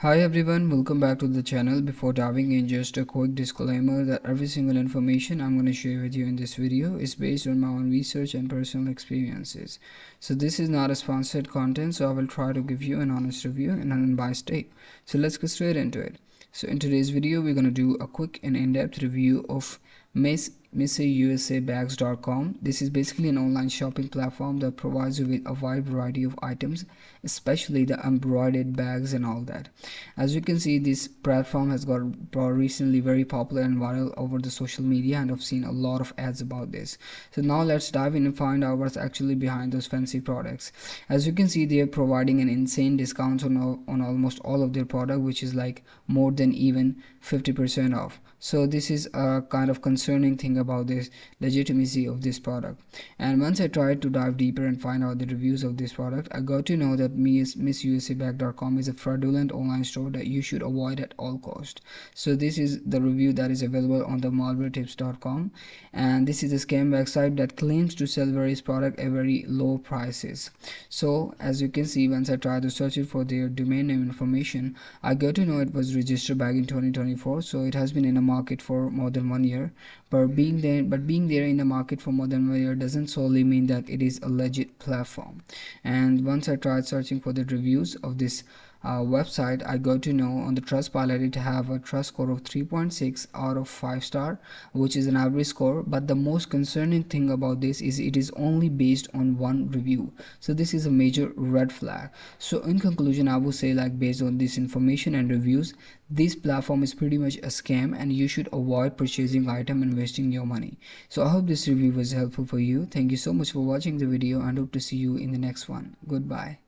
Hi everyone, welcome back to the channel. Before diving in, just a quick disclaimer that every single information I'm going to share with you in this video is based on my own research and personal experiences. So this is not a sponsored content, so I will try to give you an honest review and an unbiased take. So let's get straight into it. So in today's video, we're going to do a quick and in-depth review of missusabags.com. This is basically an online shopping platform that provides you with a wide variety of items, especially the embroidered bags and all that. As you can see, this platform has got recently very popular and viral over the social media, and I've seen a lot of ads about this. So now let's dive in and find out what's actually behind those fancy products. As you can see, they are providing an insane discounts on almost all of their product, which is like more than even 50% off. So this is a kind of concerning thing about this legitimacy of this product. And once I tried to dive deeper and find out the reviews of this product, I got to know that missusabags.com is a fraudulent online store that you should avoid at all cost. So this is the review that is available on the malwaretips.com, and this is a scam website that claims to sell various products at very low prices. So as you can see, once I tried to search it for their domain name information, I got to know it was registered back in 2024, so it has been in a market for more than 1 year. But being there in the market for more than 1 year doesn't solely mean that it is a legit platform. And once I tried searching for the reviews of this website, I got to know on the Trustpilot it have a trust score of 3.6 out of 5 star, which is an average score. But the most concerning thing about this is it is only based on one review, so this is a major red flag. So in conclusion, I would say, like, based on this information and reviews, this platform is pretty much a scam and you should avoid purchasing item and wasting your money. So I hope this review was helpful for you. Thank you so much for watching the video and hope to see you in the next one. Goodbye.